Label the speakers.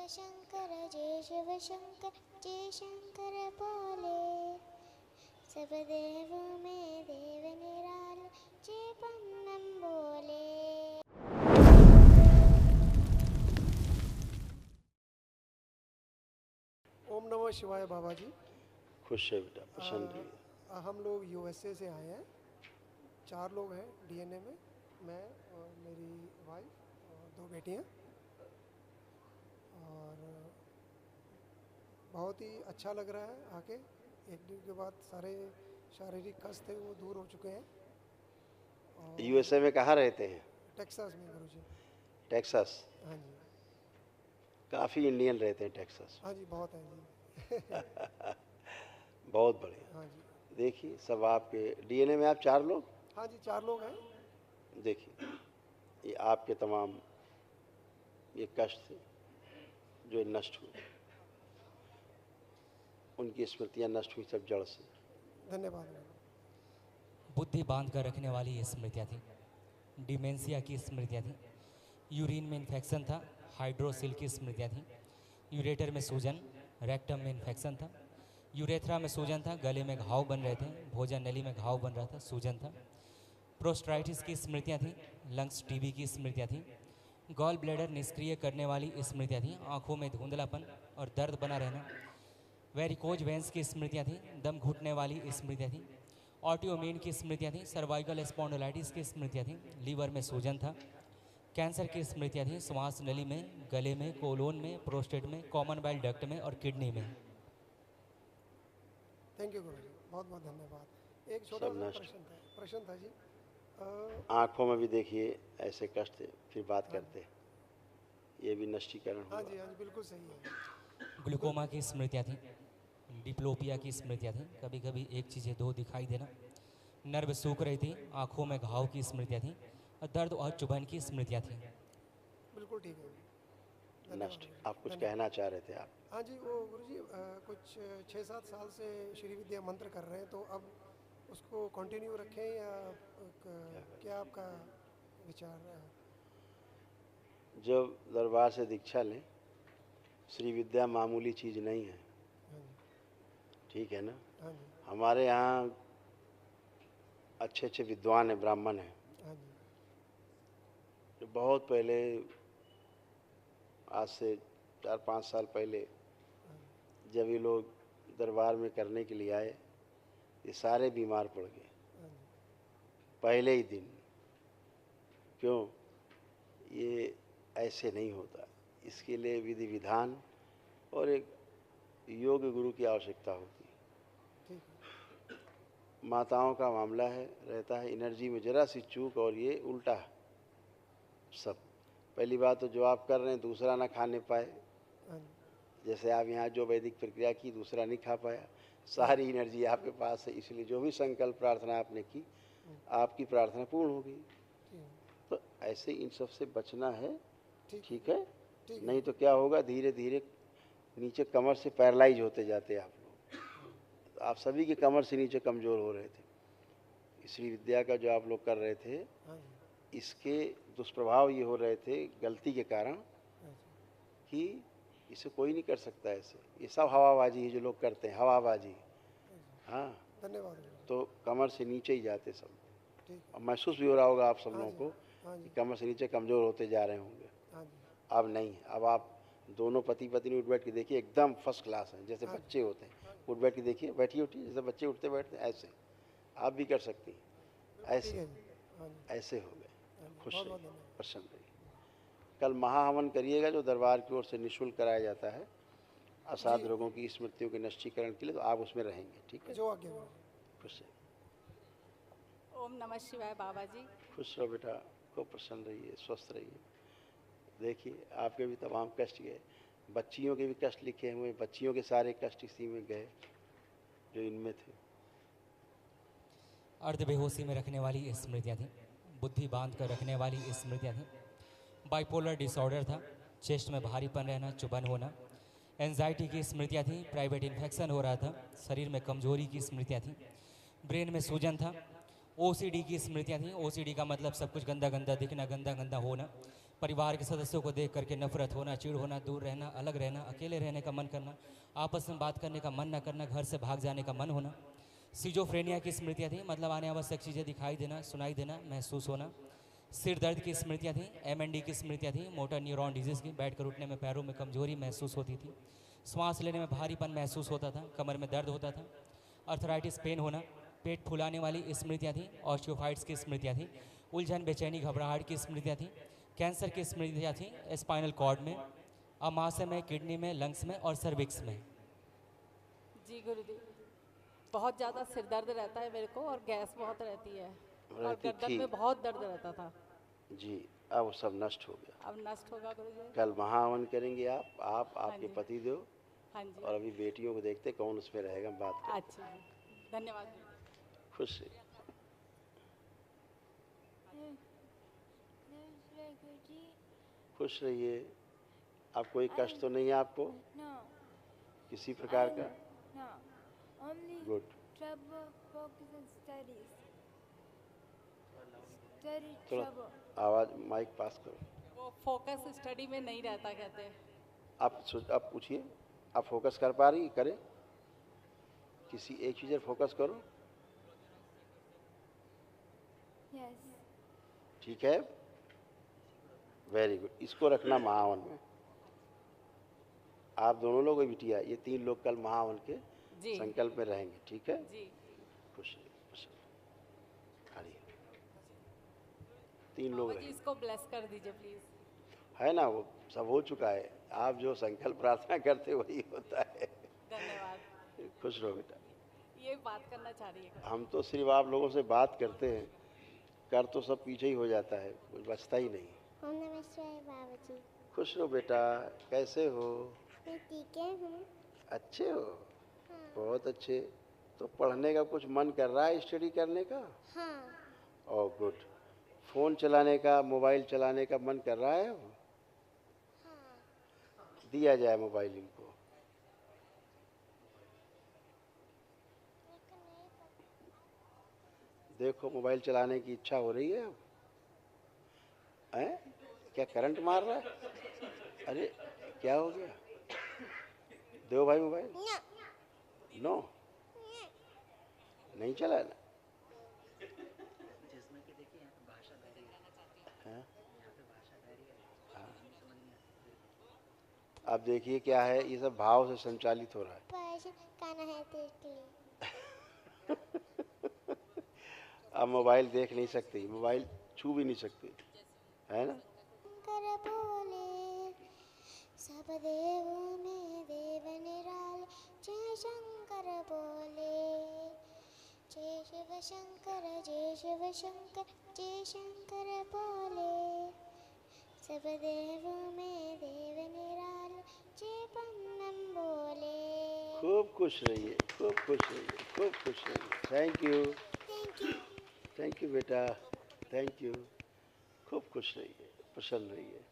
Speaker 1: शंकर जय शिव शंकर जय शंकर बोले। सब देवों में देव निराले जय पन्नम बोले।
Speaker 2: ओम नमः शिवाय बाबा जी।
Speaker 3: खुश है बेटा, प्रसन्न रहिए।
Speaker 2: हम लोग यूएसए से आए हैं, 4 लोग हैं डीएनए में, मैं और मेरी वाइफ और 2 बेटियां। और बहुत ही अच्छा लग रहा है आके। एक दिन के बाद सारे शारीरिक कष्ट थे वो दूर हो चुके हैं। और
Speaker 3: यूएसए में कहाँ रहते हैं?
Speaker 2: टेक्सास में गुरुजी।
Speaker 3: टेक्सास।
Speaker 2: हाँ जी।
Speaker 3: काफ़ी इंडियन रहते हैं टेक्सास।
Speaker 2: हाँ जी, बहुत है जी।
Speaker 3: बहुत बढ़िया।
Speaker 2: हाँ जी।
Speaker 3: देखिए सब आपके डीएनए में आप 4 लोग।
Speaker 2: हाँ जी, 4 लोग हैं।
Speaker 3: देखिए ये आपके तमाम ये कष्ट थे जो नष्ट हुए, उनकी स्मृतियाँ नष्ट हुई सब जड़ से।
Speaker 2: धन्यवाद।
Speaker 4: बुद्धि बांध कर रखने वाली ये स्मृतियाँ थी, डिमेंशिया की स्मृतियाँ थी, यूरिन में इन्फेक्शन था, हाइड्रोसिल की स्मृतियाँ थी, यूरेटर में सूजन, रेक्टम में इन्फेक्शन था, यूरेथ्रा में सूजन था, गले में घाव बन रहे थे, भोजन नली में घाव बन रहा था, सूजन था, प्रोस्टाइटिस की स्मृतियाँ थी, लंग्स टीबी की स्मृतियाँ थी, गॉल ब्लैडर निष्क्रिय करने वाली स्मृतियाँ थी, आँखों में धुंधलापन और दर्द बना रहना, वेरिकोज वेंस की स्मृतियाँ थी, दम घुटने वाली स्मृतियाँ थी, ऑटोइम्यून की स्मृतियाँ थी, सर्वाइकल स्पॉन्डिलाइटिस की स्मृतियाँ थी, लीवर में सूजन था, कैंसर की स्मृतियाँ थी, श्वास नली में, गले में, कोलोन में, प्रोस्टेट में, कॉमन बाइल डक्ट में और किडनी में।
Speaker 2: थैंक यू गुरुजी, बहुत बहुत धन्यवाद। एक छोटा
Speaker 3: सब
Speaker 2: सा
Speaker 3: नष्ट।
Speaker 2: प्रश्न था जी।
Speaker 3: आँखों में भी देखिए ऐसे कष्ट थे, फिर बात करते हैं। ये भी नष्टीकरण
Speaker 2: हाँ
Speaker 3: हुआ।
Speaker 2: जी, हाँ जी, बिल्कुल सही है।
Speaker 4: ग्लूकोमा की स्मृतियाँ थी, डिप्लोपिया की स्मृतियाँ थी, कभी कभी एक चीज़ें दो दिखाई देना, नर्व सूख रही थी, आँखों में घाव की स्मृतियाँ थी और दर्द और चुभन की स्मृतियाँ थी।
Speaker 2: बिल्कुल ठीक है।
Speaker 3: नष्ट।
Speaker 2: धन्यवाद।
Speaker 3: आप कुछ
Speaker 2: धन्यवाद।
Speaker 3: कहना चाह रहे थे आप?
Speaker 2: हाँ जी, वो गुरुजी कुछ 6-7 साल से श्री विद्या मंत्र कर रहे हैं, तो अब उसको कंटिन्यू रखें या क्या आपका विचार है?
Speaker 3: जब दरबार से दीक्षा लें, श्री विद्या मामूली चीज़ नहीं है।
Speaker 2: हाँ जी।
Speaker 3: ठीक है ना?
Speaker 2: हाँ जी।
Speaker 3: हमारे यहाँ अच्छे अच्छे विद्वान हैं, ब्राह्मण हैं,
Speaker 2: हाँ जी।
Speaker 3: जो बहुत पहले, आज से 4-5 साल पहले जब ये लोग दरबार में करने के लिए आए, ये सारे बीमार पड़ गए
Speaker 2: हाँ जी।
Speaker 3: पहले ही दिन। क्यों? ये ऐसे नहीं होता, इसके लिए विधि विधान और एक योग गुरु की आवश्यकता होती है।
Speaker 2: ठीक है।
Speaker 3: माताओं का मामला है, रहता है एनर्जी में जरा सी चूक और ये उल्टा सब। पहली बात तो जो आप कर रहे हैं दूसरा ना खाने पाए,
Speaker 2: हाँ जी।
Speaker 3: जैसे आप यहाँ जो वैदिक प्रक्रिया की दूसरा नहीं खा पाया, सारी एनर्जी आपके पास है, इसलिए जो भी संकल्प प्रार्थना आपने की आपकी प्रार्थना पूर्ण हो गई।
Speaker 2: ठीक है।
Speaker 3: तो ऐसे इन सब से बचना है।
Speaker 2: ठीक है।
Speaker 3: ठीक है?
Speaker 2: ठीक है।
Speaker 3: नहीं तो क्या होगा, धीरे धीरे नीचे कमर से पैरालाइज होते जाते आप लोग। आप सभी के कमर से नीचे कमज़ोर हो रहे थे। श्री विद्या का जो आप लोग कर रहे थे,
Speaker 2: हाँ जी।
Speaker 3: इसके दुष्प्रभाव ये हो रहे थे गलती के कारण
Speaker 2: हाँ जी।
Speaker 3: कि इसे कोई नहीं कर सकता ऐसे। ये सब हवाबाजी है जो लोग करते हैं, हवाबाजी। हाँ,
Speaker 2: धन्यवाद गुरुजी।
Speaker 3: तो कमर से नीचे ही जाते सब।
Speaker 2: ठीक है।
Speaker 3: अब महसूस भी हो रहा होगा आप सब
Speaker 2: हाँ
Speaker 3: लोगों
Speaker 2: जी।
Speaker 3: को
Speaker 2: हाँ
Speaker 3: कि
Speaker 2: जी।
Speaker 3: कमर से नीचे कमज़ोर होते जा रहे होंगे।
Speaker 2: हाँ जी।
Speaker 3: अब नहीं, अब आप दोनों पति पत्नी उठ बैठ के देखिए, एकदम फर्स्ट क्लास हैं, जैसे
Speaker 2: हाँ
Speaker 3: बच्चे होते हैं। उठ बैठ के देखिए, बैठिए उठिए, जैसे बच्चे उठते बैठते हैं ऐसे आप भी कर सकती हैं।
Speaker 2: ठीक
Speaker 3: ऐसे
Speaker 2: है जी। हाँ जी।
Speaker 3: ऐसे हो गए।
Speaker 2: हाँ जी।
Speaker 3: खुश
Speaker 2: बहुत
Speaker 3: रहिए,
Speaker 2: बहुत धन्यवाद।
Speaker 3: प्रसन्न रहिए। कल महाहवन करिएगा जो दरबार की ओर से निःशुल्क कराया जाता है असाध्य रोगों की स्मृतियों के नष्टीकरण के लिए, तो आप उसमें रहेंगे। ठीक है?
Speaker 2: जो आज्ञा गुरुजी।
Speaker 3: खुश रहिए।
Speaker 5: ओम नमः शिवाय बाबा जी।
Speaker 3: खुश रहो बेटा, खूब प्रसन्न रहिए, स्वस्थ रहिए। देखिए आपके भी तमाम कष्ट गए, बच्चियों के भी कष्ट लिखे हुए, बच्चियों के सारे कष्ट इसी में गए जो इनमें थे।
Speaker 4: अर्ध बेहोशी में रखने वाली स्मृतियाँ थी, बुद्धि बांध कर रखने वाली स्मृतियाँ थी, बाइपोलर डिसऑर्डर था, चेस्ट में भारीपन रहना, चुभन होना, एंजाइटी की स्मृतियाँ थी, प्राइवेट इन्फेक्शन हो रहा था, शरीर में कमजोरी की स्मृतियाँ थी, ब्रेन में सूजन था, ओसीडी की स्मृतियाँ थीं। ओसीडी का मतलब सब कुछ गंदा गंदा दिखना, गंदा गंदा होना, परिवार के सदस्यों को देख करके नफरत होना, चिढ़ होना, दूर रहना, अलग रहना, अकेले रहने का मन करना, आपस में बात करने का मन न करना, घर से भाग जाने का मन होना। सिजोफ्रेनिया की स्मृतियाँ थीं, मतलब आने आवश्यक चीज़ें दिखाई देना, सुनाई देना, महसूस होना। सिर दर्द की स्मृतियाँ थीं। एमएनडी की स्मृतियाँ थीं, मोटर न्यूरॉन डिजीज़ की, बैठकर उठने में पैरों में कमजोरी महसूस होती थी, सांस लेने में भारीपन महसूस होता था, कमर में दर्द होता था, अर्थराइटिस पेन होना, पेट फुलाने वाली स्मृतियाँ थीं, ऑस्टियोफाइट्स की स्मृतियाँ थीं, उलझन बेचैनी घबराहट की स्मृतियाँ थीं, कैंसर की स्मृतियाँ थीं स्पाइनल कॉर्ड में, अमाशय में, किडनी में, लंग्स में और सर्विक्स में।
Speaker 5: जी गुरुदेव, बहुत ज़्यादा सिर दर्द रहता है मेरे को और गैस बहुत रहती है और
Speaker 3: रहती
Speaker 5: गर्दन
Speaker 3: थी।
Speaker 5: में बहुत दर्द रहता था।
Speaker 3: जी, अब वो सब नष्ट हो गया।
Speaker 5: अब नष्ट होगा गुरुदेव।
Speaker 3: कल महाहवन करेंगे आप
Speaker 5: हाँ
Speaker 3: आपके
Speaker 5: जी।
Speaker 3: पति देव,
Speaker 5: हाँ जी।
Speaker 3: और अभी बेटियों को देखते कौन उसमें रहेगा, हम बात करें।
Speaker 5: अच्छा जी, धन्यवाद गुरुदेव।
Speaker 3: खुश रहिए। खुश रहिए। अब कोई कष्ट तो नहीं है आपको
Speaker 6: No,
Speaker 3: किसी प्रकार का?
Speaker 6: no. Only
Speaker 3: good.
Speaker 6: trouble, focus on studies. Study
Speaker 3: थोड़ा
Speaker 6: trouble.
Speaker 3: आवाज़ माइक पास करो।
Speaker 5: वो फोकस स्टडी में नहीं रहता कहते हैं।
Speaker 3: आप पूछिए, आप फोकस कर पा रही? करें, किसी एक चीज़ पर फोकस करो।
Speaker 6: Yes.
Speaker 3: ठीक है, वेरी गुड। इसको रखना महावन में। आप दोनों लोग बिटिया, ये 3 लोग कल महावन के
Speaker 5: जी।
Speaker 3: संकल्प में रहेंगे। ठीक है,
Speaker 5: जी।
Speaker 3: खुश रहिए, खुश रहिए। खड़िए। 3 लोग
Speaker 5: बाबा जी
Speaker 3: रहेंगे,
Speaker 5: इसको ब्लेस कर दीजिए प्लीज।
Speaker 3: है ना? वो सब हो चुका है। आप जो संकल्प प्रार्थना करते वही होता है।
Speaker 5: धन्यवाद।
Speaker 3: खुश रहो बेटा।
Speaker 5: ये बात करना चाह रही है।
Speaker 3: हम तो सिर्फ आप लोगों से बात करते हैं, कर तो सब पीछे ही हो जाता है, कुछ बचता ही नहीं।
Speaker 1: ओम नमः शिवाय बाबा जी।
Speaker 3: खुश रहो बेटा। कैसे हो?
Speaker 1: मैं ठीक हूँ।
Speaker 3: अच्छे हो? बहुत अच्छे। तो पढ़ने का कुछ मन कर रहा है, स्टडी करने का?
Speaker 1: हाँ।
Speaker 3: Oh good. फ़ोन चलाने का, मोबाइल चलाने का मन कर रहा है?
Speaker 1: हाँ।
Speaker 3: दिया जाए मोबाइल इनको। देखो मोबाइल चलाने की इच्छा हो रही है अब? हैं? क्या करंट मार रहा है? अरे क्या हो गया? दो भाई मोबाइल। नो, नहीं चला ना? हाँ? हाँ। अब देखिए क्या है, ये सब भाव से संचालित हो रहा है।
Speaker 1: पैसे खाना है तेरे लिए।
Speaker 3: अब मोबाइल देख नहीं सकती, मोबाइल छू भी नहीं सकती, है ना?
Speaker 1: शंकर बोले सब देवों में देव निराल, जय शंकर बोले। जय शिव शंकर, जय शिव शंकर, जय शंकर बोले। सब देवों में देव निराल, जय पन्नम बोले।
Speaker 3: खूब खुश रहिए, खूब खुश रहिए, खूब खुश रहिए। Thank you,
Speaker 1: thank you.
Speaker 3: Thank you बेटा, थैंक यू। खूब खुश रहिए, प्रसन्न रहिए।